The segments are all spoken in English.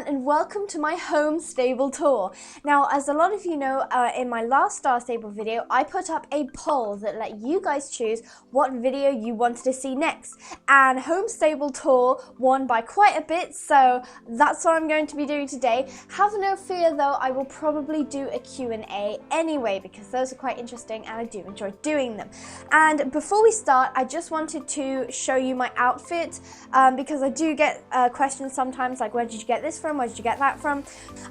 and welcome to my home stable tour. Now, as a lot of you know, in my last Star Stable video, I put up a poll that let you guys choose what video you wanted to see next. And home stable tour won by quite a bit, so that's what I'm going to be doing today. Have no fear though, I will probably do a Q&A anyway, because those are quite interesting and I do enjoy doing them. And before we start, I just wanted to show you my outfit, because I do get questions sometimes like, where did you get this from, where did you get that from?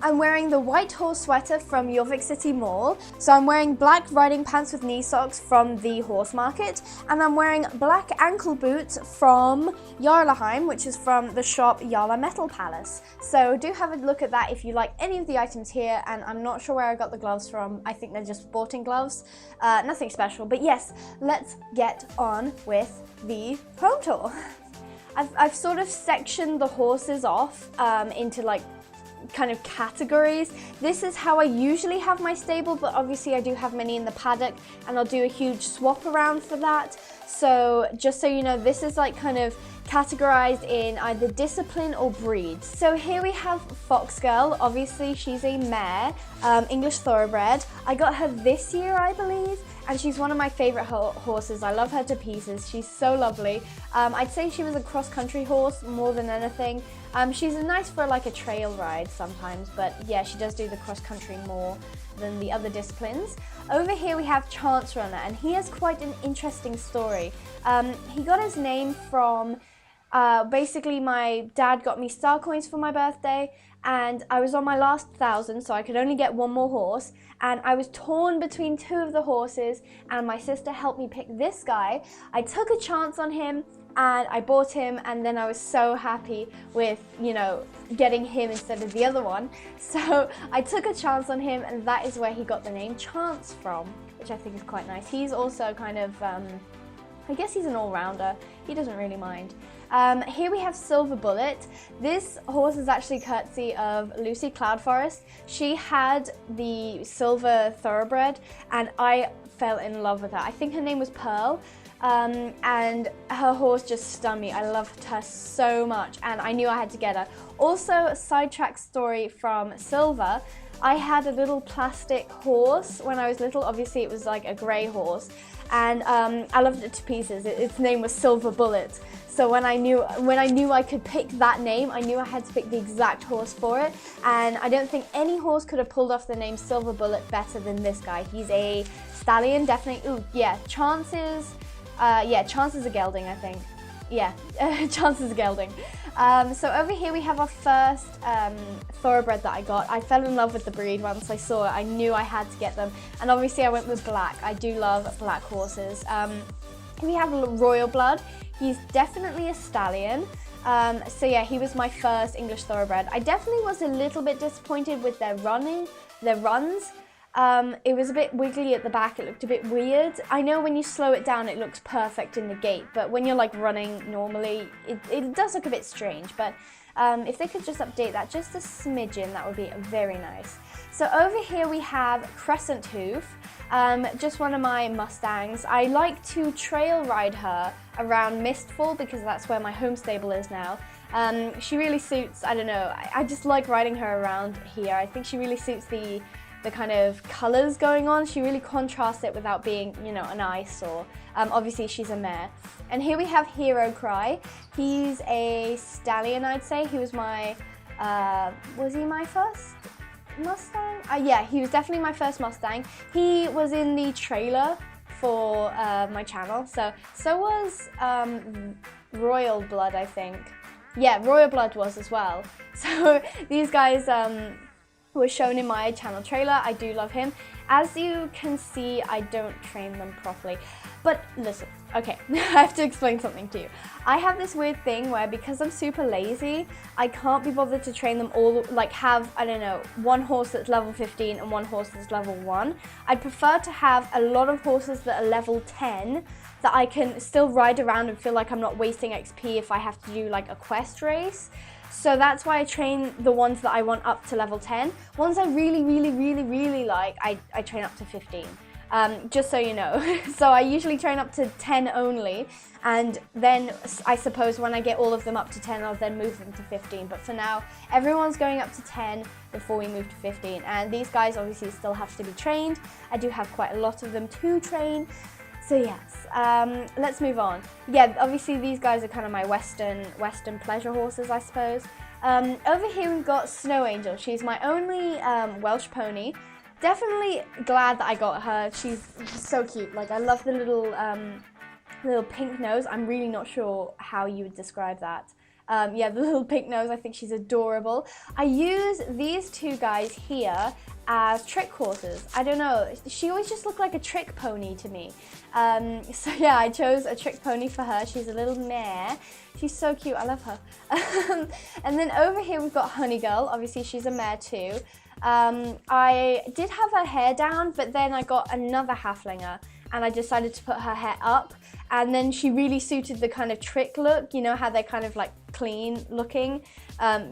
I'm wearing the white horse sweater from Jorvik City Mall, so I'm wearing black riding pants with knee socks from the horse market, and I'm wearing black ankle boots from Jarlaheim, which is from the shop Jarla Metal Palace. So do have a look at that if you like any of the items here, and I'm not sure where I got the gloves from. I think they're just sporting gloves, nothing special, but yes, let's get on with the home tour. I've sort of sectioned the horses off into like kind of categories. This is how I usually have my stable, but obviously I do have many in the paddock and I'll do a huge swap around for that. So just so you know, this is like kind of categorized in either discipline or breed. So here we have Fox Girl. Obviously she's a mare, English thoroughbred. I got her this year, I believe, and she's one of my favorite horses. I love her to pieces. She's so lovely. I'd say she was a cross-country horse more than anything. She's nice for like a trail ride sometimes, but yeah, she does do the cross-country more than the other disciplines. Over here we have Chance Runner, and he has quite an interesting story. He got his name from basically my dad got me star coins for my birthday, and I was on my last 1,000, so I could only get one more horse, and I was torn between two of the horses, and my sister helped me pick this guy. I took a chance on him and I bought him, and then I was so happy with, you know, getting him instead of the other one. So I took a chance on him, and that is where he got the name Chance from, which I think is quite nice. He's also kind of, I guess he's an all-rounder. He doesn't really mind. Here we have Silver Bullet. This horse is actually courtesy of Lucy Cloudforest. She had the silver thoroughbred and I fell in love with her. I think her name was Pearl, and her horse just stunned me. I loved her so much and I knew I had to get her. Also, a sidetrack story from Silver. I had a little plastic horse when I was little. Obviously it was like a grey horse, and I loved it to pieces. Its name was Silver Bullet. So when I knew I could pick that name, I knew I had to pick the exact horse for it. And I don't think any horse could have pulled off the name Silver Bullet better than this guy. He's a stallion, definitely. Ooh, yeah, Chances a gelding, I think. Yeah, Chances a gelding. So over here we have our first thoroughbred that I got. I fell in love with the breed once I saw it. I knew I had to get them, and obviously I went with black. I do love black horses. We have Royal Blood. He's definitely a stallion. So yeah, he was my first English thoroughbred. I definitely was a little bit disappointed with their runs. It was a bit wiggly at the back, it looked a bit weird. I know when you slow it down it looks perfect in the gait, but when you're like running normally, it does look a bit strange. But if they could just update that just a smidgen, that would be very nice. So over here we have Crescent Hoof, just one of my Mustangs. I like to trail ride her around Mistfall because that's where my home stable is now. She really suits, I don't know, I just like riding her around here. I think she really suits the kind of colours going on. She really contrasts it without being, you know, an eyesore. Obviously she's a mare. And here we have Hero Cry. He's a stallion, I'd say. He was my, was he my first Mustang? Yeah, he was definitely my first Mustang. He was in the trailer for my channel. So was Royal Blood, I think. Yeah, Royal Blood was as well. So these guys was shown in my channel trailer. I do love him. As you can see, I don't train them properly. But listen, okay, I have to explain something to you. I have this weird thing where because I'm super lazy, I can't be bothered to train them all, like have, I don't know, one horse that's level 15 and one horse that's level 1. I'd prefer to have a lot of horses that are level 10 that I can still ride around and feel like I'm not wasting XP if I have to do like a quest race. So that's why I train the ones that I want up to level 10. Ones I really like, I train up to 15. just so you know. So I usually train up to 10 only, and then I suppose when I get all of them up to 10, I'll then move them to 15. But for now, everyone's going up to 10 before we move to 15. And these guys obviously still have to be trained. I do have quite a lot of them to train. So yes, let's move on. Yeah, obviously these guys are kind of my Western pleasure horses, I suppose. Over here we've got Snow Angel. She's my only Welsh pony. Definitely glad that I got her. She's so cute. Like, I love the little pink nose. I'm really not sure how you would describe that. Yeah, the little pink nose, I think she's adorable. I use these two guys here as trick horses. I don't know, she always just looked like a trick pony to me. So yeah, I chose a trick pony for her. She's a little mare. She's so cute, I love her. And then over here we've got Honey Girl. Obviously she's a mare too. I did have her hair down, but then I got another halflinger and I decided to put her hair up, and then she really suited the kind of trick look, you know how they're kind of like clean looking,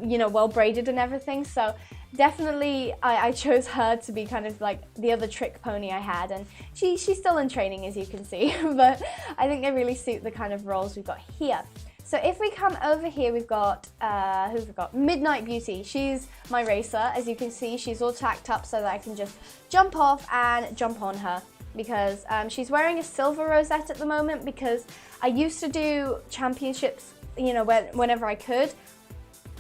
you know, well braided and everything. So definitely I chose her to be kind of like the other trick pony I had, and she's still in training, as you can see, but I think they really suit the kind of roles we've got here. So if we come over here, we've got, who have we got? Midnight Beauty. She's my racer. As you can see, she's all tacked up so that I can just jump off and jump on her, because she's wearing a silver rosette at the moment, because I used to do championships, you know, whenever I could.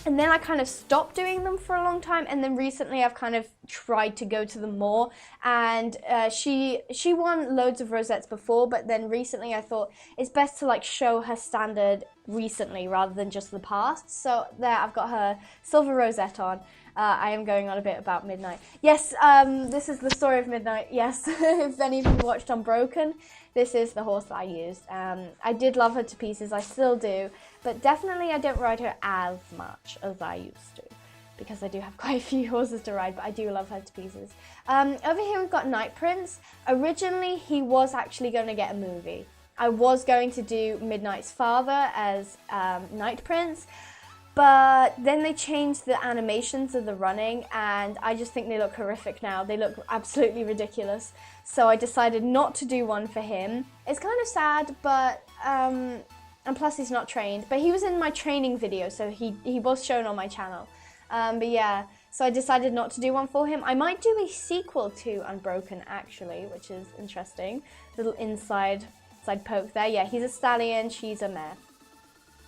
And then I kind of stopped doing them for a long time, and then recently I've kind of tried to go to them more. And she won loads of rosettes before, but then recently I thought it's best to like show her standard recently rather than just the past. So there, I've got her silver rosette on. I am going on a bit about Midnight. Yes, this is the story of Midnight. Yes, if any of you watched Unbroken, this is the horse that I used. I did love her to pieces, I still do, but definitely I don't ride her as much as I used to, because I do have quite a few horses to ride, but I do love her to pieces. Over here we've got Night Prince. Originally he was actually going to get a movie. I was going to do Midnight's father as Night Prince, but then they changed the animations of the running, and I just think they look horrific now. They look absolutely ridiculous. So I decided not to do one for him. It's kind of sad, but, and plus he's not trained. But he was in my training video, so he was shown on my channel. But yeah, so I decided not to do one for him. I might do a sequel to Unbroken, actually, which is interesting. Little inside poke there. Yeah, he's a stallion, she's a mare.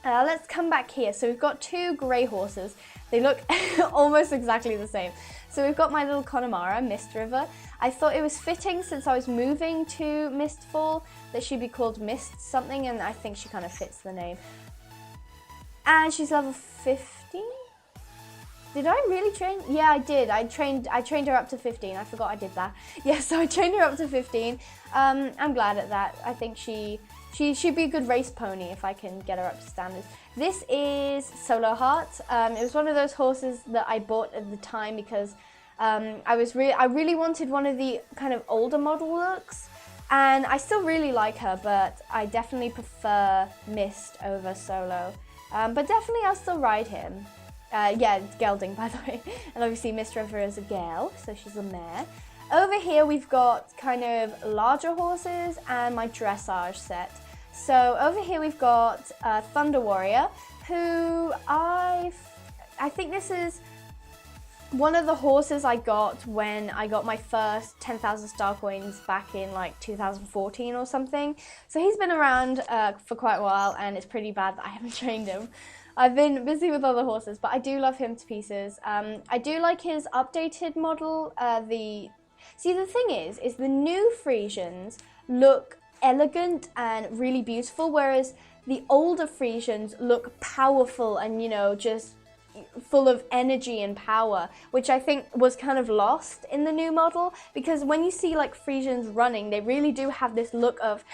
Let's come back here. So we've got two grey horses. They look almost exactly the same. So we've got my little Connemara, Mist River. I thought it was fitting, since I was moving to Mistfall, that she'd be called Mist something, and I think she kind of fits the name. And she's level 15? Did I really train? Yeah, I did. I trained her up to 15. I forgot I did that. Yeah, so I trained her up to 15. I'm glad at that. I think she'd be a good race pony if I can get her up to standards. This is Solo Heart. It was one of those horses that I bought at the time because I really wanted one of the kind of older model looks, and I still really like her, but I definitely prefer Mist over Solo. But definitely I'll still ride him. Yeah, it's gelding, by the way. And obviously Mist River is a gale, so she's a mare. Over here we've got kind of larger horses and my dressage set. So over here we've got Thunder Warrior, who I think this is one of the horses I got when I got my first 10,000 star coins back in like 2014 or something. So he's been around for quite a while, and it's pretty bad that I haven't trained him. I've been busy with other horses, but I do love him to pieces. I do like his updated model. See, the thing is the new Frisians look elegant and really beautiful, whereas the older Frisians look powerful and, you know, just full of energy and power, which I think was kind of lost in the new model, because when you see like Frisians running, they really do have this look of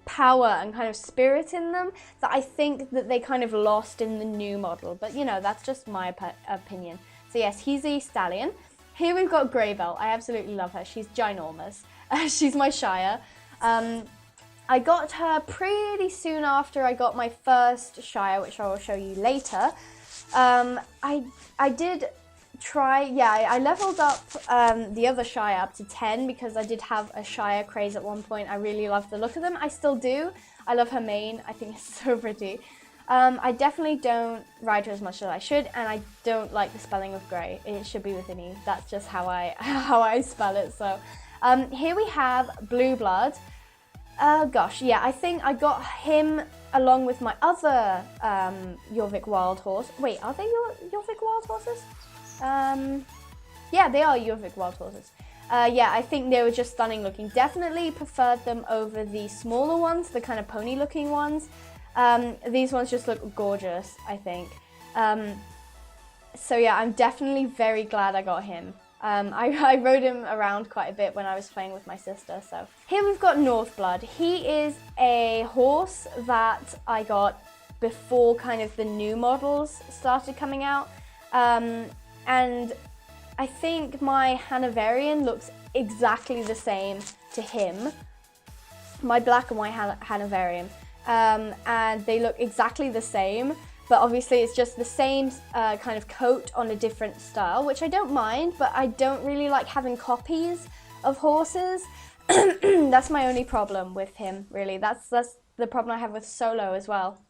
power and kind of spirit in them that I think that they kind of lost in the new model. But you know, that's just my opinion. So yes, he's a stallion. Here we've got Graybell. I absolutely love her. She's ginormous. She's my Shire. I got her pretty soon after I got my first Shire, which I will show you later. I did I leveled up the other Shire up to 10 because I did have a Shire craze at one point. I really love the look of them. I still do. I love her mane. I think it's so pretty. I definitely don't ride her as much as I should, and I don't like the spelling of grey. It should be with an E. That's just how I spell it. So here we have Blue Blood. Gosh, yeah, I think I got him along with my other Jorvik wild horse. Wait, are they Jorvik wild horses? Yeah, they are Jorvik wild horses. Yeah, I think they were just stunning looking. Definitely preferred them over the smaller ones, the kind of pony looking ones. These ones just look gorgeous, I think. So yeah, I'm definitely very glad I got him. I rode him around quite a bit when I was playing with my sister. So here we've got Northblood. He is a horse that I got before kind of the new models started coming out. And I think my Hanoverian looks exactly the same to him. My black and white Hanoverian. And they look exactly the same, but obviously it's just the same kind of coat on a different style, which I don't mind, but I don't really like having copies of horses. That's my only problem with him, really. That's the problem I have with Solo as well.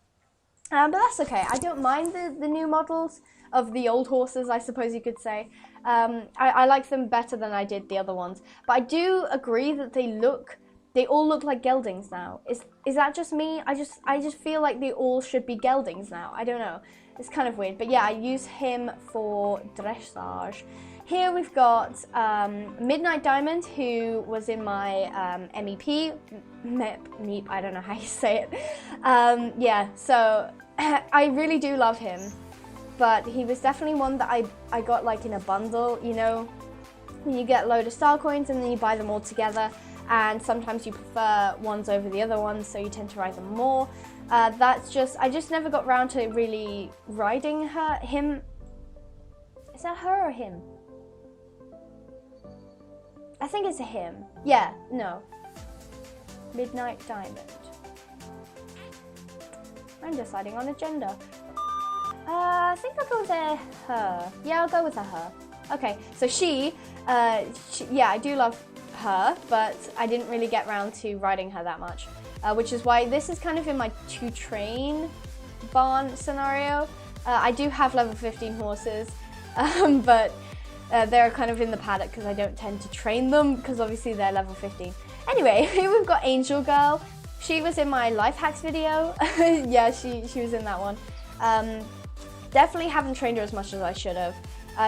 But that's okay. I don't mind the new models of the old horses, I suppose you could say. I like them better than I did the other ones, but I do agree that they all look like geldings now. Is that just me? I just feel like they all should be geldings now. I don't know. It's kind of weird. But yeah, I use him for dressage. Here we've got Midnight Diamond, who was in my MEP. MEP, I don't know how you say it. Yeah, so I really do love him. But he was definitely one that I got like in a bundle, you know, when you get a load of star coins and then you buy them all together. And sometimes you prefer ones over the other ones, so you tend to ride them more. I just never got around to really riding him. Is that her or him? I think it's a him. Yeah, no. Midnight Diamond. I'm deciding on a gender. I think I'll go with her. Yeah, I'll go with her. Okay, so she, yeah, I do love her, but I didn't really get around to riding her that much, which is why this is kind of in my to train barn scenario. I do have level 15 horses, but they're kind of in the paddock because I don't tend to train them because obviously they're level 15. Anyway, here we've got Angel Girl. She was in my life hacks video. Yeah, she was in that one. Definitely haven't trained her as much as I should have.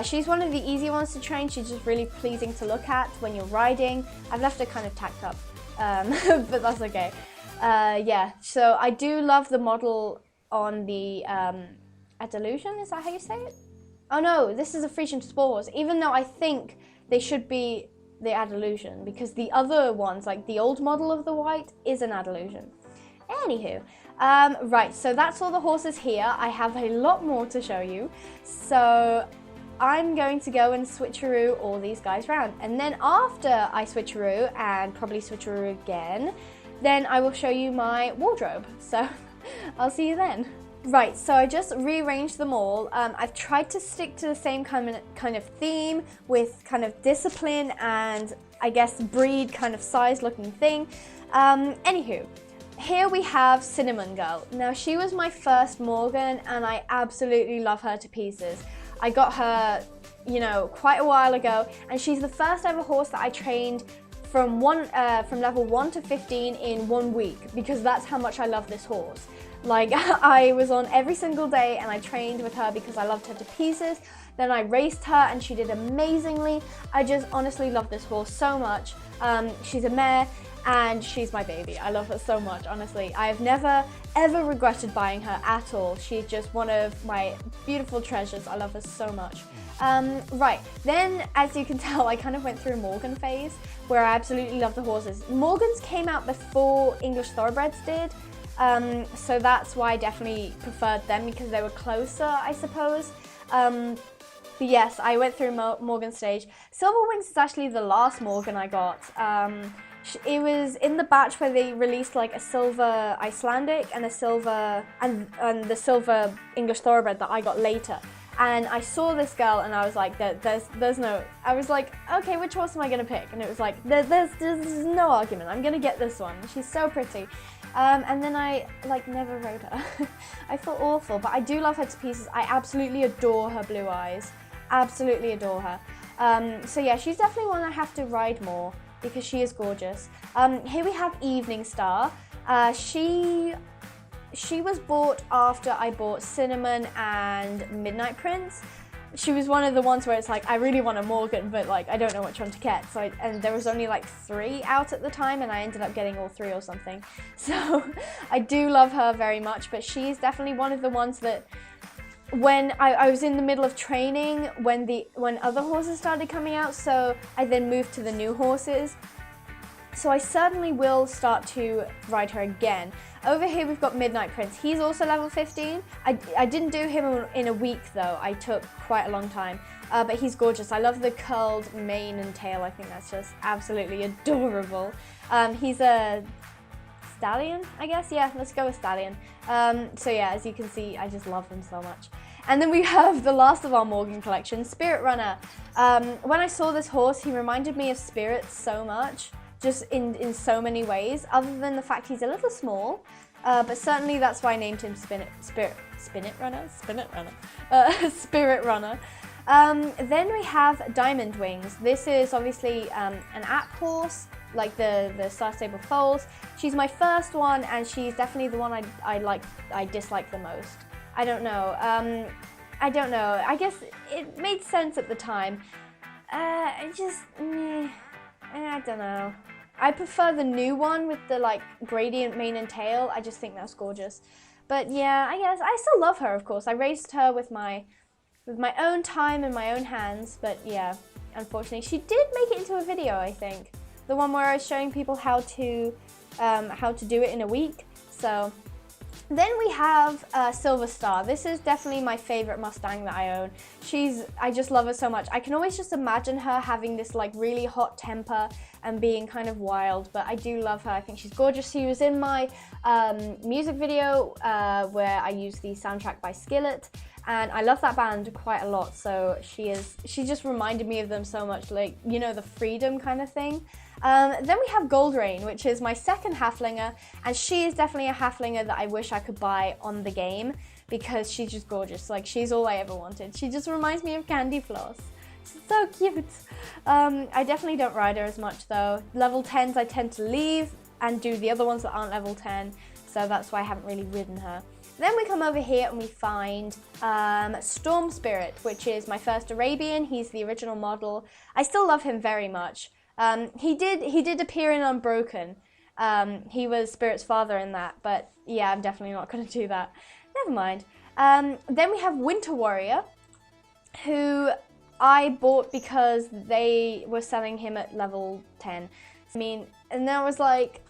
She's one of the easy ones to train. She's just really pleasing to look at when you're riding. I've left her kind of tacked up, but that's okay. Yeah, so I do love the model on the Adelusion, is that how you say it? Oh no, this is a Frisian Spores, even though I think they should be the Adelusion, because the other ones, like the old model of the white, is an Adelusion. Anywho, right, so that's all the horses here. I have a lot more to show you, so I'm going to go and switcheroo all these guys around. And then after I switcheroo, and probably switcheroo again, then I will show you my wardrobe. So I'll see you then. Right, so I just rearranged them all. I've tried to stick to the same kind of theme with kind of discipline and I guess breed kind of size looking thing. Anywho, here we have Cinnamon Girl. Now she was my first Morgan and I absolutely love her to pieces. I got her, you know, quite a while ago, and she's the first ever horse that I trained from level 1 to 15 in 1 week, because that's how much I love this horse. Like, I was on every single day and I trained with her because I loved her to pieces. Then I raced her and she did amazingly. I just honestly love this horse so much. She's a mare and she's my baby. I love her so much, honestly. I've never ever regretted buying her at all. She's just one of my beautiful treasures. I love her so much. Right, then as you can tell, I kind of went through a Morgan phase where I absolutely love the horses. Morgans came out before English Thoroughbreds did, so that's why I definitely preferred them, because they were closer, I suppose. But yes, I went through Morgan stage. Silver Wings is actually the last Morgan I got. It was in the batch where they released like a silver Icelandic and a silver and the silver English Thoroughbred that I got later. And I saw this girl and I was like, there's no, I was like, okay, which horse am I gonna pick? And it was like, there's no argument, I'm gonna get this one. She's so pretty. And then I like never rode her. I felt awful, but I do love her to pieces. I absolutely adore her blue eyes. Absolutely adore her. So yeah, she's definitely one I have to ride more because she is gorgeous. Here we have Evening Star. She was bought after I bought Cinnamon and Midnight Prince. She was one of the ones where it's like, I really want a Morgan, but like, I don't know which one to get. So and there was only like 3 out at the time, and I ended up getting all 3 or something. So I do love her very much, but she's definitely one of the ones that when I was in the middle of training, when other horses started coming out, so I then moved to the new horses. So I certainly will start to ride her again. Over here we've got Midnight Prince. He's also level 15. I didn't do him in a week though. I took quite a long time. But he's gorgeous. I love the curled mane and tail. I think that's just absolutely adorable. He's a stallion, I guess. Yeah, let's go with stallion. So yeah, as you can see, I just love him so much. And then we have the last of our Morgan collection, Spirit Runner. When I saw this horse, he reminded me of Spirit so much. Just in so many ways, other than the fact he's a little small, but certainly that's why I named him Spirit Runner. Then we have Diamond Wings. This is obviously an app horse, like the Star Stable foals. She's my first one, and she's definitely the one I dislike the most. I don't know. I guess it made sense at the time. I don't know. I prefer the new one with the like gradient mane and tail. I just think that's gorgeous. But yeah, I guess I still love her, of course. I raised her with my own time and my own hands, but yeah, unfortunately, she did make it into a video, I think. The one where I was showing people how to do it in a week. So then we have Silver Star. This is definitely my favorite Mustang that I own. I just love her so much. I can always just imagine her having this like really hot temper and being kind of wild, but I do love her. I think she's gorgeous. She was in my music video where I used the soundtrack by Skillet, and I love that band quite a lot. So she just reminded me of them so much, like, you know, the freedom kind of thing. Then we have Gold Rain, which is my second halflinger, and she is definitely a halflinger that I wish I could buy on the game because she's just gorgeous. Like, she's all I ever wanted. She just reminds me of Candy Floss. She's so cute. I definitely don't ride her as much though. Level 10s I tend to leave and do the other ones that aren't level 10, so that's why I haven't really ridden her. Then we come over here and we find Storm Spirit, which is my first Arabian. He's the original model. I still love him very much. He did appear in Unbroken. He was Spirit's father in that, but yeah, I'm definitely not going to do that. Never mind. Then we have Winter Warrior, who I bought because they were selling him at level 10. I mean, and then I was like,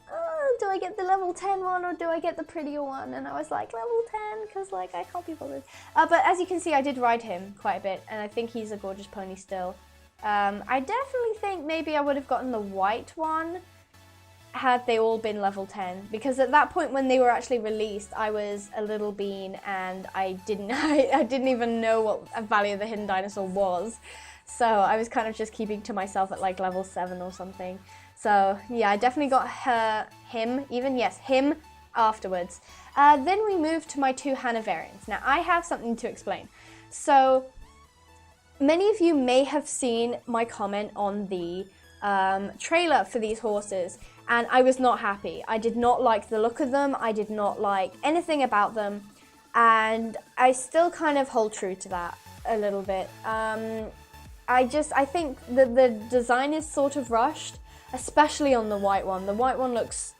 do I get the level 10 one or do I get the prettier one? And I was like, level 10, because like I can't be bothered. But as you can see, I did ride him quite a bit, and I think he's a gorgeous pony still. I definitely think maybe I would have gotten the white one had they all been level 10, because at that point when they were actually released, I was a little bean and I didn't even know what Valley of the Hidden Dinosaur was. So I was kind of just keeping to myself at like level 7 or something. So yeah, I definitely got him afterwards. Then we moved to my 2 Hanoverians. Now I have something to explain. So many of you may have seen my comment on the trailer for these horses, and I was not happy. I did not like the look of them. I did not like anything about them, and I still kind of hold true to that a little bit. I think the design is sort of rushed, especially on the white one. The white one looks,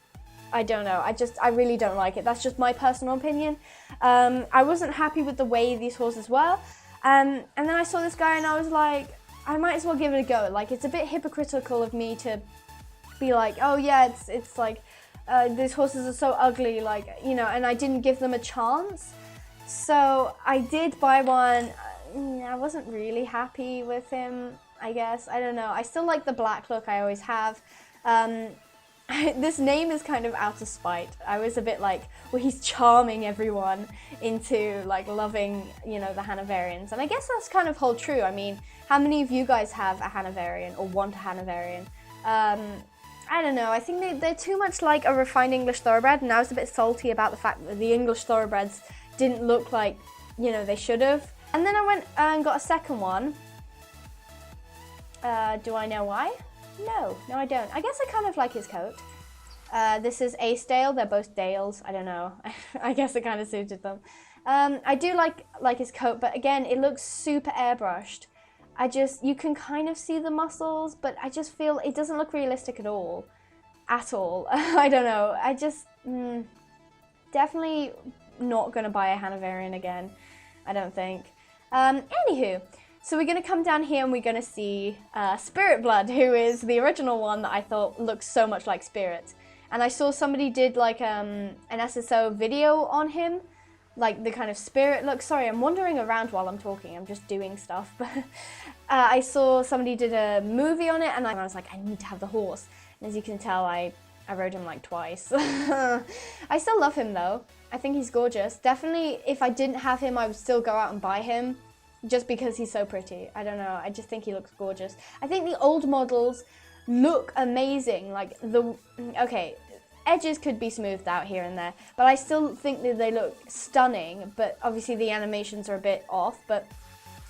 I don't know, I really don't like it. That's just my personal opinion. I wasn't happy with the way these horses were. And then I saw this guy and I was like, I might as well give it a go. Like, it's a bit hypocritical of me to be like, oh yeah, it's like, these horses are so ugly, like, you know, and I didn't give them a chance. So I did buy one. I wasn't really happy with him, I guess. I don't know. I still like the black look I always have. this name is kind of out of spite. I was a bit like, well, he's charming everyone into like loving, you know, the Hanoverians. And I guess that's kind of hold true. I mean, how many of you guys have a Hanoverian or want a Hanoverian? I don't know, I think they're too much like a refined English Thoroughbred, and I was a bit salty about the fact that the English Thoroughbreds didn't look like, you know, they should have. And then I went and got a second one. Do I know why? No, I don't. I guess I kind of like his coat. This is Ace Dale, they're both Dales, I don't know. I guess it kind of suited them. I do like his coat, but again, it looks super airbrushed. You can kind of see the muscles, but I just feel it doesn't look realistic at all. At all. I don't know. Definitely not going to buy a Hanoverian again, I don't think. Anywho, so we're going to come down here and we're going to see Spirit Blood, who is the original one that I thought looked so much like Spirit. And I saw somebody did like an SSO video on him, like the kind of spirit look. Sorry, I'm wandering around while I'm talking. I'm just doing stuff. But I saw somebody did a movie on it, and I was like, I need to have the horse. And as you can tell, I rode him like twice. I still love him though. I think he's gorgeous. Definitely, if I didn't have him, I would still go out and buy him, just because he's so pretty. I don't know. I just think he looks gorgeous. I think the old models look amazing. Like okay. Edges could be smoothed out here and there, but I still think that they look stunning, but obviously the animations are a bit off, but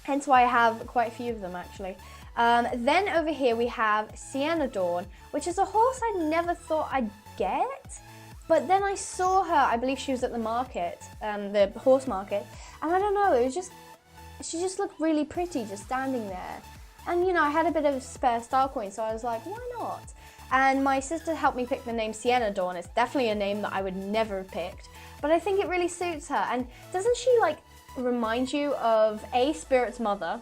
hence why I have quite a few of them actually. Then over here we have Sienna Dawn, which is a horse I never thought I'd get, but then I saw her, I believe she was at the market, the horse market, and I don't know, she just looked really pretty just standing there. And you know, I had a bit of spare star coins, so I was like, why not? And my sister helped me pick the name Sienna Dawn. It's definitely a name that I would never have picked, but I think it really suits her. And doesn't she like remind you of A, Spirit's mother,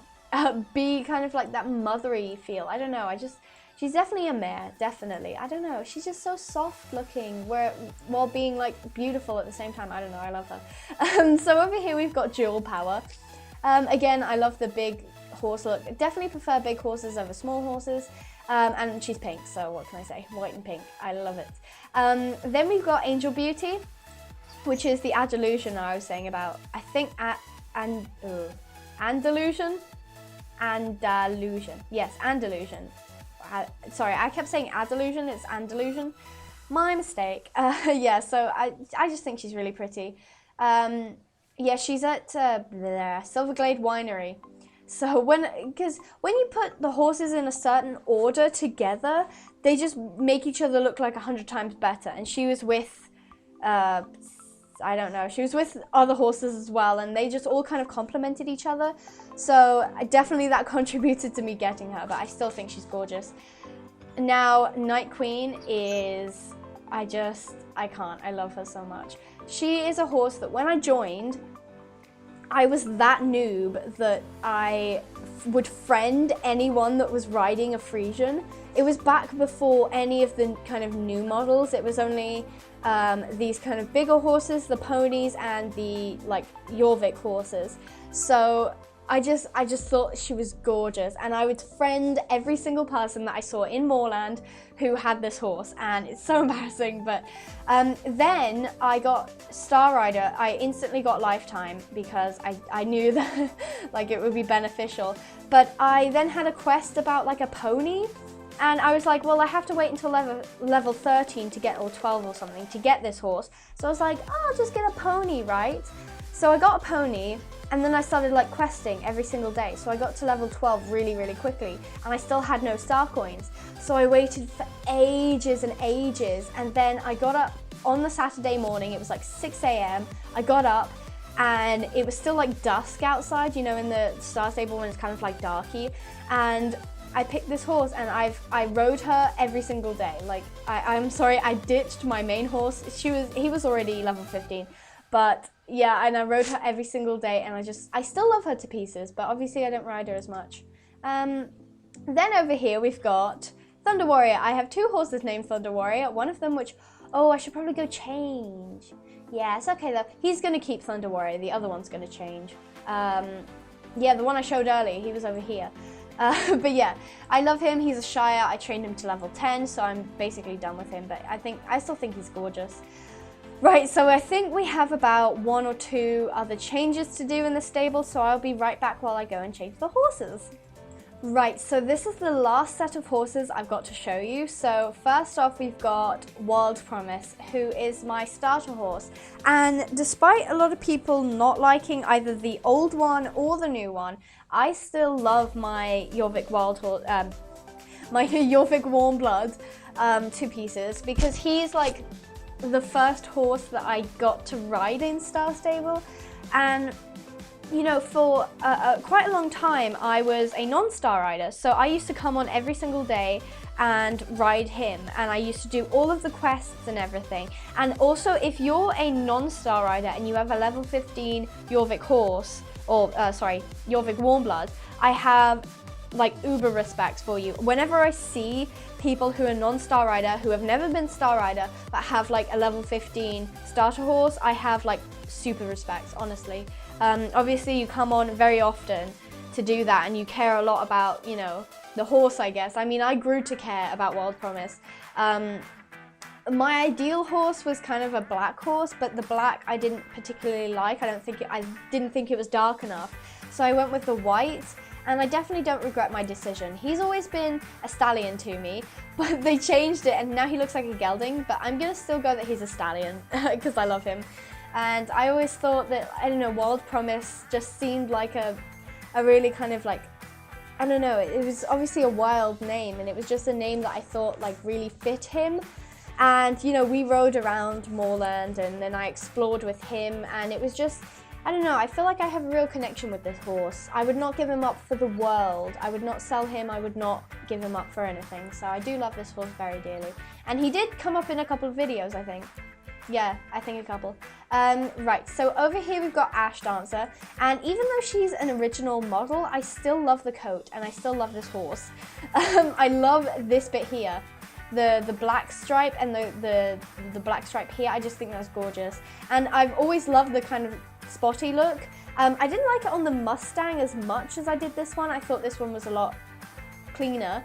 B, kind of like that mothery feel? I don't know, she's definitely a mare, definitely. I don't know, she's just so soft looking while being like beautiful at the same time. I don't know, I love her. So over here we've got Jewel Power. Again, I love the big horse look. I definitely prefer big horses over small horses. And she's pink, so what can I say? White and pink, I love it. Then we've got Angel Beauty, which is the Andalusian I was saying about. I think Andalusian? Andalusian, yes, Andalusian. Sorry, I kept saying Andalusian, it's Andalusian. My mistake. Yeah, so I just think she's really pretty. Yeah, she's at Silverglade Winery. So because when you put the horses in a certain order together, they just make each other look like 100 times better. And she was with, I don't know, she was with other horses as well, and they just all kind of complemented each other. So definitely that contributed to me getting her, but I still think she's gorgeous. Now, Night Queen is, I can't, I love her so much. She is a horse that when I joined, I was that noob that I would friend anyone that was riding a Frisian. It was back before any of the kind of new models. It was only these kind of bigger horses, the ponies, and the like Jorvik horses. So I just thought she was gorgeous, and I would friend every single person that I saw in Moorland who had this horse, and it's so embarrassing. But then I got Star Rider. I instantly got Lifetime because I knew that like it would be beneficial. But I then had a quest about like a pony, and I was like, well, I have to wait until level 13 to get, or 12 or something, to get this horse. So I was like, oh, I'll just get a pony, right? So I got a pony, and then I started like questing every single day. So I got to level 12 really, really quickly, and I still had no star coins. So I waited for ages and ages, and then I got up on the Saturday morning. It was like 6 a.m. I got up, and it was still like dusk outside, you know, in the Star Stable when it's kind of like darky. And I picked this horse, and I rode her every single day. Like I'm sorry, I ditched my main horse. He was already level 15, but yeah, and I rode her every single day, and I still love her to pieces, but obviously I don't ride her as much. Then over here we've got Thunder Warrior. I have two horses named Thunder Warrior. One of them which, oh, I should probably go change. Yeah, it's okay though. He's gonna keep Thunder Warrior. The other one's gonna change. Yeah, the one I showed earlier, he was over here. But yeah, I love him. He's a Shire. I trained him to level 10, so I'm basically done with him. But I still think he's gorgeous. Right, so I think we have about 1 or 2 other changes to do in the stable, so I'll be right back while I go and change the horses. Right, so this is the last set of horses I've got to show you. So first off, we've got Wild Promise, who is my starter horse. And despite a lot of people not liking either the old one or the new one, I still love my Jorvik my Jorvik Warm Blood to pieces, because he's like the first horse that I got to ride in Star Stable. And you know, for quite a long time I was a non-star rider, so I used to come on every single day and ride him, and I used to do all of the quests and everything. And also, if you're a non-star rider and you have a level 15 Jorvik horse, or Jorvik Warm Blood, I have like uber respect for you. Whenever I see people who are non-star rider, who have never been star rider, but have like a level 15 starter horse, I have like super respect, honestly. Obviously you come on very often to do that, and you care a lot about, you know, the horse, I guess. I mean, I grew to care about Wild Promise. My ideal horse was kind of a black horse, but the black I didn't particularly like. I didn't think it was dark enough. So I went with the white, and I definitely don't regret my decision. He's always been a stallion to me, but they changed it and now he looks like a gelding, but I'm gonna still go that he's a stallion because I love him. And I always thought that, I don't know, Wild Promise just seemed like a really kind of like, I don't know, it was obviously a wild name, and it was just a name that I thought like really fit him. And you know, we rode around Moorland and then I explored with him, and it was just, I don't know, I feel like I have a real connection with this horse. I would not give him up for the world. I would not sell him. I would not give him up for anything. So I do love this horse very dearly. And he did come up in a couple of videos, I think. Yeah, I think a couple. Right, so over here we've got Ash Dancer. And even though she's an original model, I still love the coat and I still love this horse. I love this bit here. The black stripe and the black stripe here, I just think that's gorgeous. And I've always loved the kind of spotty look. I didn't like it on the Mustang as much as I did this one. I thought this one was a lot cleaner.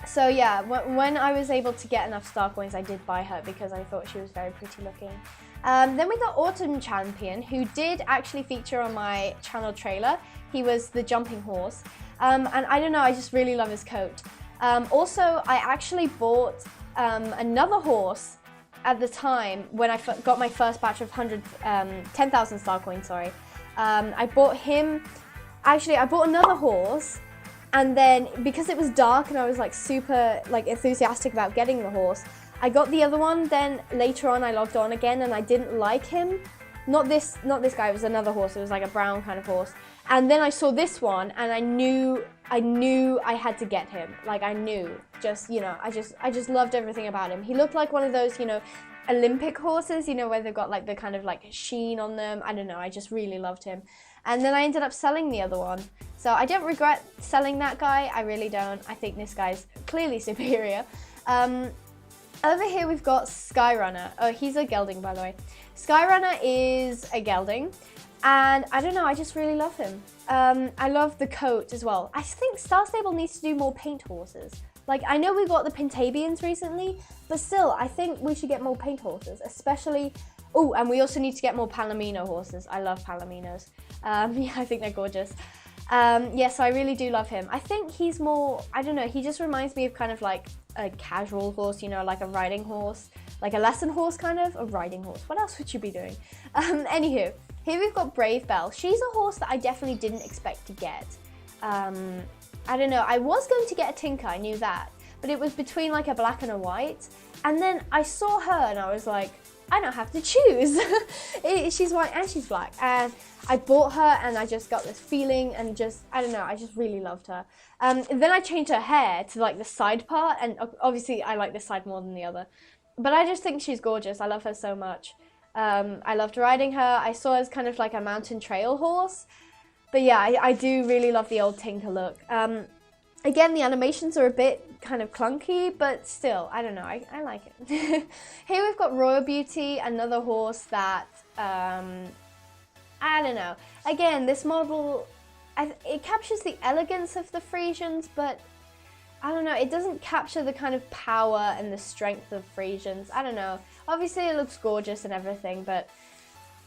So yeah, when I was able to get enough star coins, I did buy her because I thought she was very pretty looking. Then we got Autumn Champion, who did actually feature on my channel trailer. He was the jumping horse. And I don't know, I just really love his coat. Also, I actually bought another horse at the time when I got my first batch of 10,000 star coins, sorry. I bought him, actually I bought another horse, and then because it was dark and I was like super like enthusiastic about getting the horse, I got the other one. Then later on I logged on again and I didn't like him. Not this guy, it was another horse. It was like a brown kind of horse. And then I saw this one and I knew I had to get him. Like I knew, just, you know, I just loved everything about him. He looked like one of those, you know, Olympic horses, you know, where they've got like the kind of like sheen on them. I don't know, I just really loved him. And then I ended up selling the other one. So I don't regret selling that guy, I really don't. I think this guy's clearly superior. Over here we've got Skyrunner. Oh, he's a gelding, by the way. Skyrunner is a gelding, and I don't know, I just really love him. I love the coat as well. I think Star Stable needs to do more paint horses. Like, I know we got the Pinehavens recently, but still, I think we should get more paint horses, especially... Oh, and we also need to get more Palomino horses. I love Palominos. Yeah, I think they're gorgeous. Yes, I really do love him. I think he's more, I don't know, he just reminds me of kind of like a casual horse, you know, like a riding horse, like a lesson horse kind of, a riding horse. What else would you be doing? Anywho, here we've got Brave Belle. She's a horse that I definitely didn't expect to get. I don't know, I was going to get a Tinker, I knew that, but it was between like a black and a white. And then I saw her and I was like, I don't have to choose. She's white and she's black. And I bought her and I just got this feeling and just, I don't know, I just really loved her. And then I changed her hair to like the side part, and obviously I like this side more than the other. But I just think she's gorgeous. I love her so much. I loved riding her. I saw her as kind of like a mountain trail horse. But yeah, I do really love the old Tinker look. Again, the animations are a bit kind of clunky, but still, I don't know, I like it. Here we've got Royal Beauty, another horse that, I don't know. Again, this model, it captures the elegance of the Frisians, but I don't know, it doesn't capture the kind of power and the strength of Frisians. I don't know. Obviously it looks gorgeous and everything, but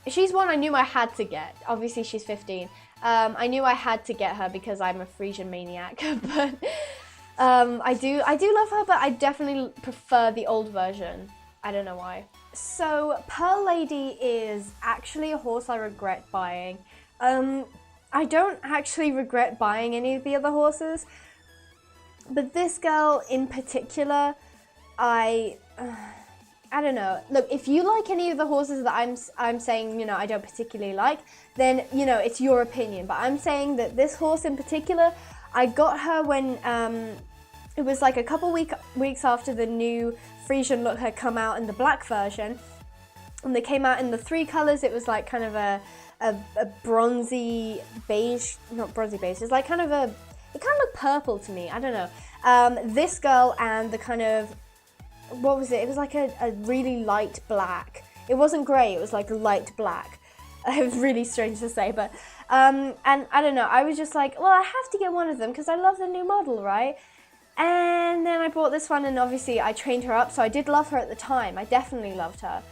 she's one I knew I had to get. Obviously she's 15. I knew I had to get her because I'm a Frisian maniac, but I do love her, but I definitely prefer the old version. I don't know why. So Pearl Lady is actually a horse I regret buying. I don't actually regret buying any of the other horses, but this girl in particular, I don't know. Look, if you like any of the horses that I'm saying, you know, I don't particularly like, then, you know, it's your opinion. But I'm saying that this horse in particular, I got her when it was like a couple weeks after the new Frisian look had come out in the black version. And they came out in the 3 colors. It was like kind of a bronzy beige, not bronzy beige. It's like kind of it kind of looked purple to me. I don't know. This girl and the kind of, what was it? It was like a really light black. It wasn't grey, it was like light black. It was really strange to say, but, and I don't know, I was just like, well, I have to get one of them because I love the new model, right? And then I bought this one, and obviously I trained her up, so I did love her at the time. I definitely loved her.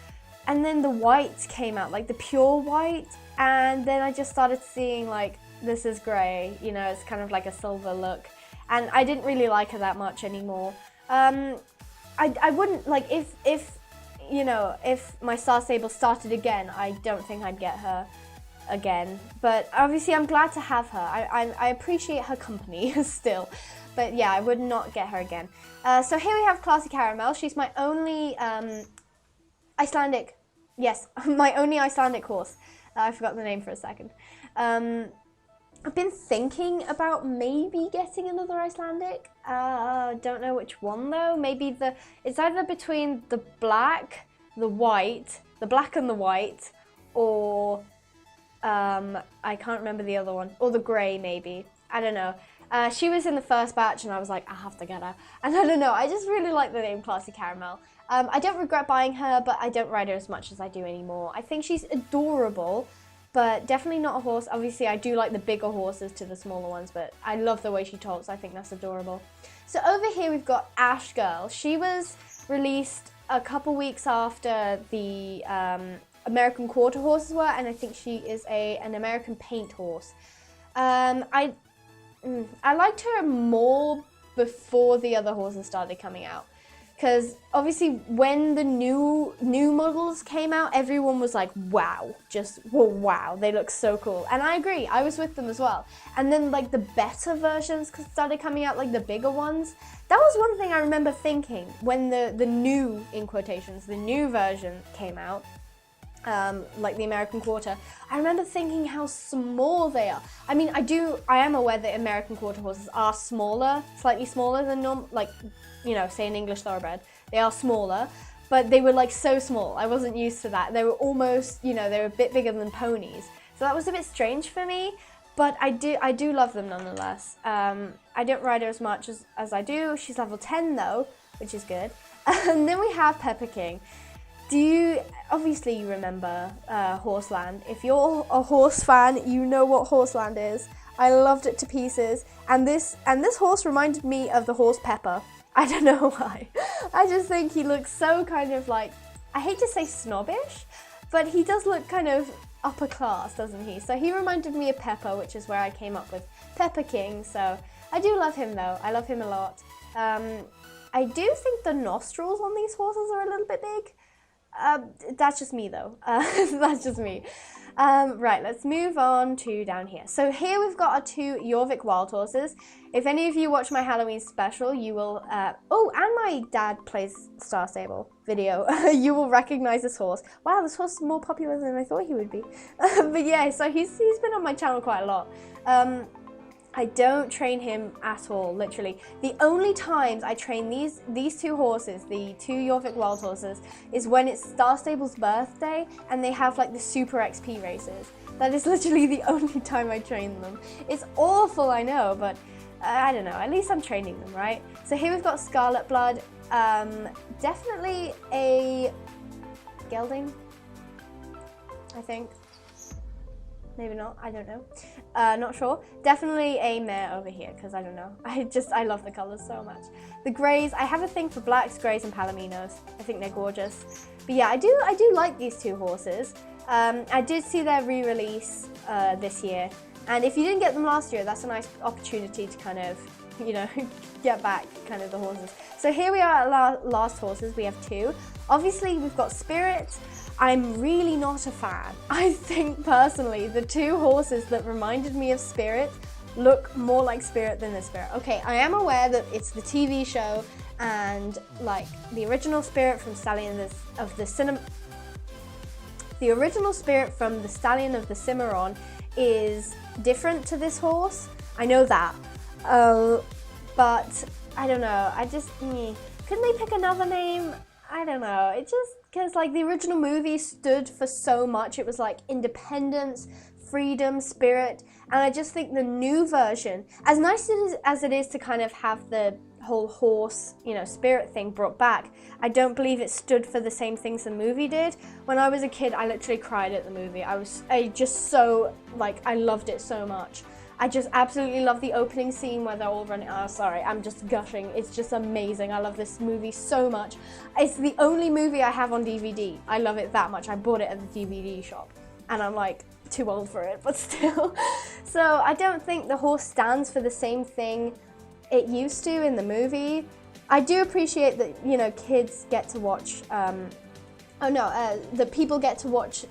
And then the white came out, like the pure white, and then I just started seeing like, this is grey, you know, it's kind of like a silver look. And I didn't really like her that much anymore. I wouldn't, like, if you know, if my Star Stable started again, I don't think I'd get her again. But obviously I'm glad to have her. I appreciate her company still. But yeah, I would not get her again. So here we have Classy Caramel. She's my only Icelandic, yes, my only Icelandic horse. I forgot the name for a second. I've been thinking about maybe getting another Icelandic. Don't know which one though. Maybe it's either between the black, the white, the black and the white, or I can't remember the other one, or the grey maybe. I don't know. She was in the first batch and I was like, I have to get her. And I don't know, I just really like the name Classy Caramel. I don't regret buying her, but I don't ride her as much as I do anymore. I think she's adorable, but definitely not a horse. Obviously, I do like the bigger horses to the smaller ones, but I love the way she talks. I think that's adorable. So over here, we've got Ash Girl. She was released a couple weeks after the American Quarter horses were, and I think she is an American Paint horse. I liked her more before the other horses started coming out. Because obviously when the new models came out, everyone was like, wow, just wow, they look so cool. And I agree, I was with them as well. And then like the better versions started coming out, like the bigger ones. That was one thing I remember thinking when the new, in quotations, the new version came out. Like the American Quarter, I remember thinking how small they are. I mean, I am aware that American Quarter horses are smaller, slightly smaller than normal, like, you know, say an English Thoroughbred. They are smaller, but they were like so small. I wasn't used to that. They were almost, you know, they were a bit bigger than ponies. So that was a bit strange for me, but I do love them nonetheless. I don't ride her as much as I do. She's level 10 though, which is good. And then we have Pepper King. Obviously you remember Horseland. If you're a horse fan, you know what Horseland is. I loved it to pieces. And this horse reminded me of the horse Pepper. I don't know why. I just think he looks so kind of like, I hate to say snobbish, but he does look kind of upper class, doesn't he? So he reminded me of Pepper, which is where I came up with Pepper King. So I do love him though. I love him a lot. I do think the nostrils on these horses are a little bit big. That's just me though. That's just me. Right, let's move on to down here. So here we've got our 2 Jorvik wild horses. If any of you watch my Halloween special, you will, oh, and my dad plays Star Stable video, you will recognize this horse. Wow, this horse is more popular than I thought he would be. But yeah, so he's been on my channel quite a lot. I don't train him at all, literally. The only times I train these 2 horses, the 2 Jorvik wild horses, is when it's Star Stable's birthday and they have like the Super XP races. That is literally the only time I train them. It's awful, I know, but I don't know, at least I'm training them, right? So here we've got Scarlet Blood, definitely a gelding, I think. maybe not, I don't know. Not sure. Definitely a mare over here, because I don't know. I love the colors so much. The grays, I have a thing for blacks, grays, and palominos. I think they're gorgeous. But yeah, I do like these two horses. I did see their re-release this year. And if you didn't get them last year, that's a nice opportunity to kind of, you know, get back kind of the horses. So here we are at last horses. We have two. Obviously, we've got Spirit. I'm really not a fan. I think personally, the two horses that reminded me of Spirit look more like Spirit than the Spirit. Okay, I am aware that it's the TV show and like the original Spirit from Stallion of the Stallion of the Cimarron is different to this horse. I know that, but I don't know. Couldn't they pick another name? I don't know. It just, because like the original movie stood for so much. It was like independence, freedom, spirit, and I just think the new version, as nice as it is to kind of have the whole horse, you know, spirit thing brought back, I don't believe it stood for the same things the movie did. When I was a kid, I literally cried at the movie. I just so, like, I loved it so much. I just absolutely love the opening scene where they're all running. Oh, sorry, I'm just gushing. It's just amazing. I love this movie so much. It's the only movie I have on DVD. I love it that much. I bought it at the DVD shop, and I'm like too old for it, but still. So I don't think the horse stands for the same thing it used to in the movie. I do appreciate that, you know, kids get to watch, the people get to watch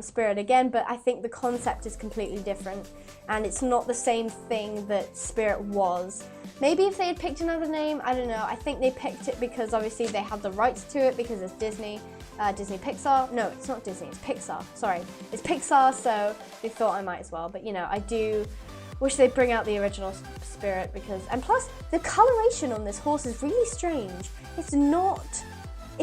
Spirit again, but I think the concept is completely different, and it's not the same thing that Spirit was. Maybe if they had picked another name, I don't know. I think they picked it because obviously they had the rights to it because it's Disney, Disney Pixar. No, it's not Disney, it's Pixar. Sorry, it's Pixar, so they thought I might as well. But you know, I do wish they'd bring out the original Spirit and plus the coloration on this horse is really strange. It's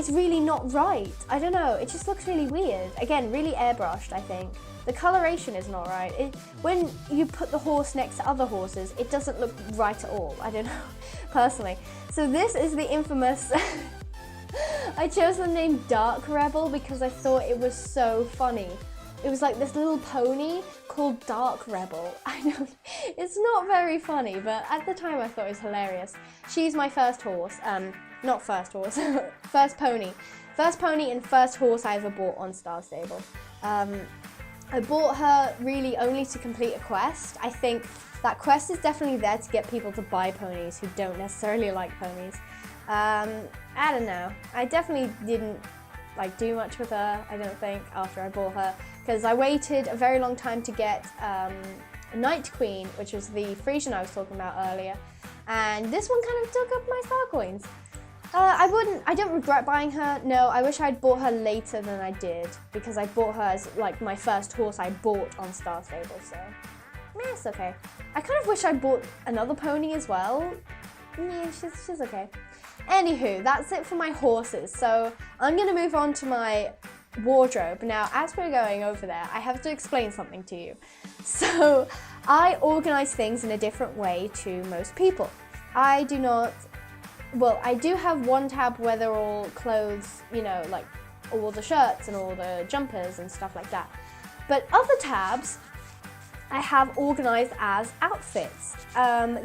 really not right. I don't know, it just looks really weird. Again, really airbrushed, I think. The coloration is not right. When you put the horse next to other horses, it doesn't look right at all. I don't know, personally. So this is the infamous, I chose the name Dark Rebel because I thought it was so funny. It was like this little pony called Dark Rebel. It's not very funny, but at the time I thought it was hilarious. She's my first horse, not first horse, first pony. First pony and first horse I ever bought on Star Stable. I bought her really only to complete a quest. I think that quest is definitely there to get people to buy ponies who don't necessarily like ponies. I don't know. I definitely didn't like do much with her, I don't think, after I bought her, because I waited a very long time to get Night Queen, which was the Frisian I was talking about earlier, and this one kind of took up my star coins. I don't regret buying her. No, I wish I'd bought her later than I did, because I bought her as like my first horse I bought on Star Stable, so it's okay. I kind of wish I bought another pony as well. Yeah, she's okay. Anywho, that's it for my horses. So I'm gonna move on to my wardrobe. Now, as we're going over there, I have to explain something to you. So I organize things in a different way to most people. I do have one tab where they're all clothes, you know, like all the shirts and all the jumpers and stuff like that. But other tabs I have organized as outfits.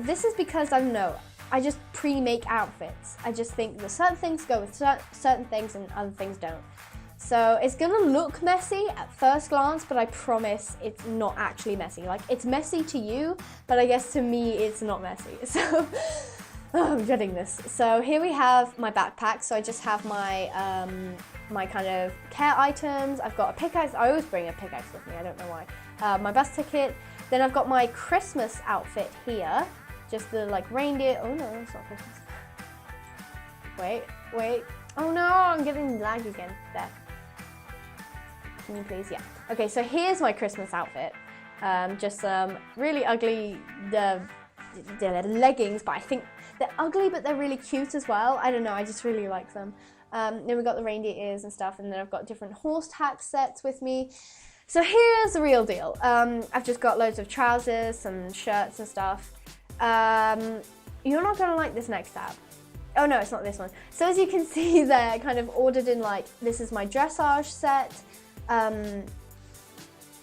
This is because I don't know, I just pre-make outfits. I just think that certain things go with certain things and other things don't. So it's gonna look messy at first glance, but I promise it's not actually messy. Like, it's messy to you, but I guess to me it's not messy. So I'm dreading this. So here we have my backpack. So I just have my my kind of care items. I've got a pickaxe. I always bring a pickaxe with me, I don't know why. My bus ticket. Then I've got my Christmas outfit here. Just the like reindeer. Oh no, it's not Christmas. Wait. Oh no, I'm getting lag again. There. Can you please? Yeah. Okay, so here's my Christmas outfit. Just some really ugly leggings, but I think they're ugly, but they're really cute as well. I don't know, I just really like them. Then we've got the reindeer ears and stuff, and then I've got different horse tack sets with me. So here's the real deal. I've just got loads of trousers, some shirts and stuff. You're not gonna like this next tab. Oh no, it's not this one. So as you can see, they're kind of ordered in like, this is my dressage set.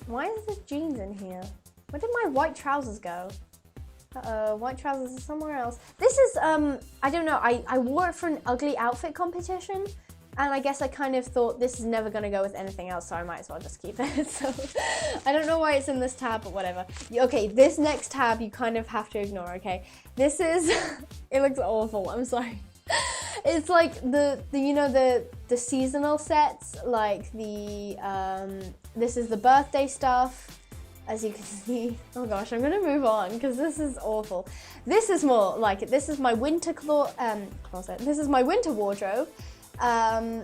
Why is there jeans in here? Where did my white trousers go? Uh-oh, white trousers are somewhere else. This is, I don't know, I wore it for an ugly outfit competition, and I guess I kind of thought this is never going to go with anything else, so I might as well just keep it. So, I don't know why it's in this tab, but whatever. Okay, this next tab you kind of have to ignore, okay? This is, it looks awful, I'm sorry. It's like you know, the seasonal sets, like the, this is the birthday stuff. As you can see, oh gosh, I'm gonna move on because this is awful. This is more like it. This is my winter closet. This is my winter wardrobe.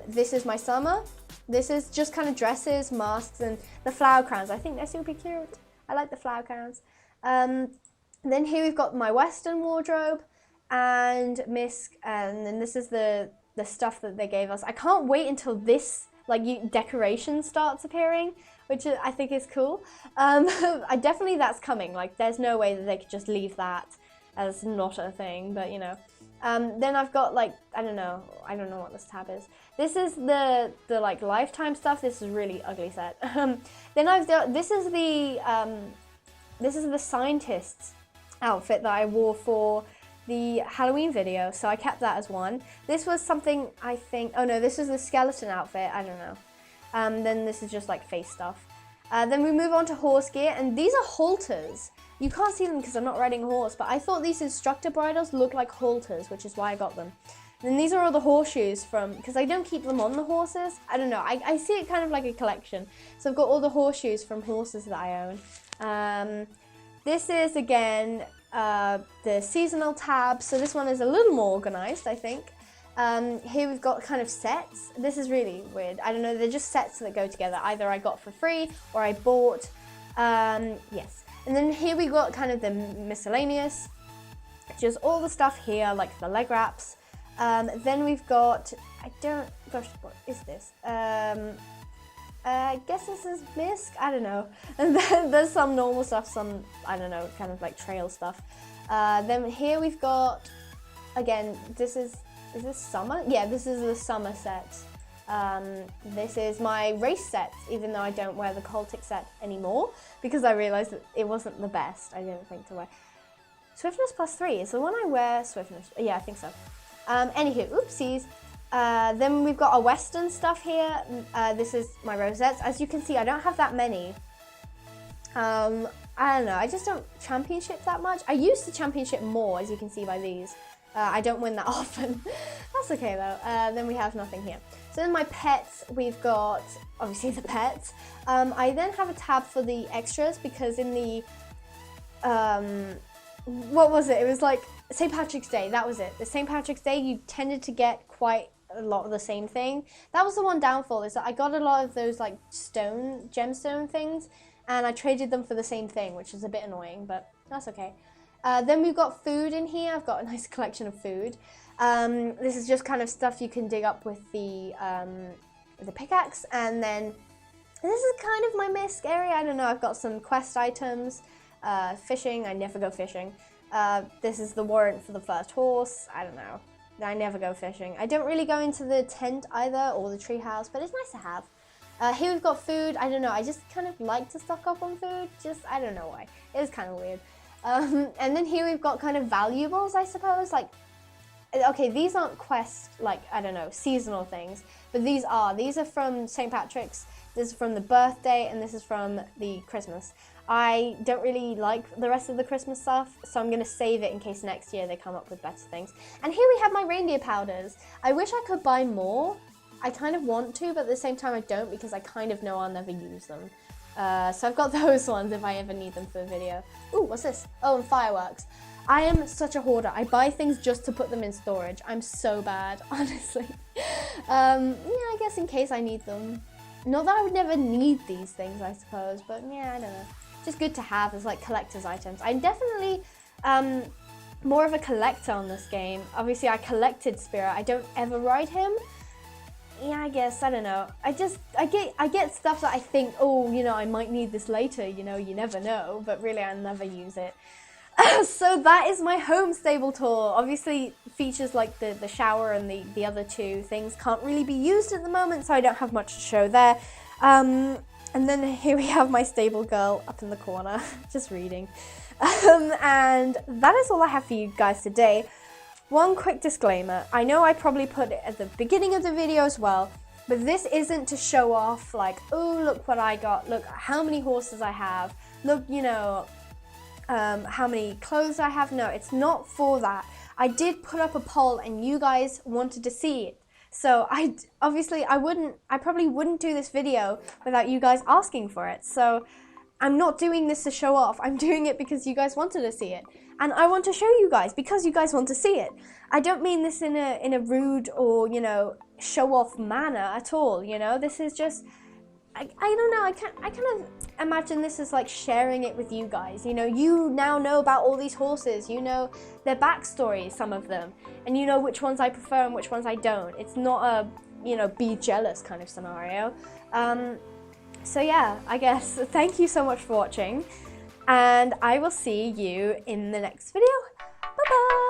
This is my summer. This is just kind of dresses, masks, and the flower crowns. I think they're super cute. I like the flower crowns. Then here we've got my western wardrobe and misc, and then this is the stuff that they gave us. I can't wait until this decoration starts appearing, which I think is cool. Definitely that's coming. Like, there's no way that they could just leave that as not a thing, but you know. Then I've got like, I don't know what this tab is. This is the like lifetime stuff. This is a really ugly set. Then I've got, this is the scientist's outfit that I wore for the Halloween video, so I kept that as one. This was something, I think, oh no, this is the skeleton outfit, I don't know. Then this is just like face stuff. Then we move on to horse gear, and these are halters. You can't see them because I'm not riding a horse, but I thought these instructor bridles looked like halters, which is why I got them. And these are all the horseshoes from, because I don't keep them on the horses. I don't know, I see it kind of like a collection. So I've got all the horseshoes from horses that I own. This is, again, the seasonal tab, so this one is a little more organized, I think. Here we've got kind of sets. This is really weird. I don't know, they're just sets that go together. Either I got for free or I bought. Yes. And then here we got kind of the miscellaneous, which is all the stuff here, like the leg wraps. Then we've got, gosh, what is this? I guess this is misc, I don't know. And then there's some normal stuff, some, I don't know, kind of like trail stuff. Then here we've got, again, is this summer? Yeah, this is the summer set. This is my race set, even though I don't wear the Cultic set anymore, because I realized that it wasn't the best, I didn't think to wear. Swiftness +3, is the one I wear swiftness? Yeah, I think so. Anywho, oopsies. Then we've got our western stuff here. This is my rosettes. As you can see, I don't have that many. I don't know, I just don't championship that much. I used to championship more, as you can see by these. I don't win that often. That's okay though. Then we have nothing here. So in my pets, we've got, obviously, the pets. I then have a tab for the extras, because in the, what was it? It was like St. Patrick's Day, that was it. The St. Patrick's Day, you tended to get quite a lot of the same thing. That was the one downfall, is that I got a lot of those like gemstone things, and I traded them for the same thing, which is a bit annoying, but that's okay. Then we've got food in here. I've got a nice collection of food. This is just kind of stuff you can dig up with the pickaxe, and then this is kind of my misc area. I don't know, I've got some quest items, fishing, I never go fishing. This is the warrant for the first horse, I don't know, I never go fishing. I don't really go into the tent either, or the treehouse, but it's nice to have. Here we've got food. I don't know, I just kind of like to stock up on food, just, I don't know why, it is kind of weird. And then here we've got kind of valuables, I suppose, like, okay, these aren't quest, like, I don't know, seasonal things, but these are from St. Patrick's, this is from the birthday, and this is from the Christmas. I don't really like the rest of the Christmas stuff, so I'm going to save it in case next year they come up with better things. And here we have my reindeer powders. I wish I could buy more. I kind of want to, but at the same time I don't, because I kind of know I'll never use them. So I've got those ones if I ever need them for a video. Ooh, what's this? Oh, and fireworks. I am such a hoarder. I buy things just to put them in storage. I'm so bad, honestly. Yeah, I guess in case I need them. Not that I would never need these things, I suppose, but yeah, I don't know. Just good to have as like collector's items. I'm definitely more of a collector on this game. Obviously, I collected Spirit. I don't ever ride him. Yeah, I guess, I don't know. I get stuff that I think, oh, you know, I might need this later, you know, you never know, but really I never use it. So that is my home stable tour. Obviously, features like the shower and the other two things can't really be used at the moment, so I don't have much to show there. And then here we have my stable girl up in the corner, just reading. And that is all I have for you guys today. One quick disclaimer. I know I probably put it at the beginning of the video as well, but this isn't to show off like, oh, look what I got. Look how many horses I have. Look, you know, how many clothes I have. No, it's not for that. I did put up a poll and you guys wanted to see it. So I probably wouldn't do this video without you guys asking for it. So I'm not doing this to show off. I'm doing it because you guys wanted to see it. And I want to show you guys because you guys want to see it. I don't mean this in a rude or, you know, show off manner at all, you know. This is just, I don't know, I kind of imagine this as like sharing it with you guys. You know, you now know about all these horses, you know their backstories, some of them, and you know which ones I prefer and which ones I don't. It's not a, you know, be jealous kind of scenario. So yeah, I guess thank you so much for watching, and I will see you in the next video. Bye bye!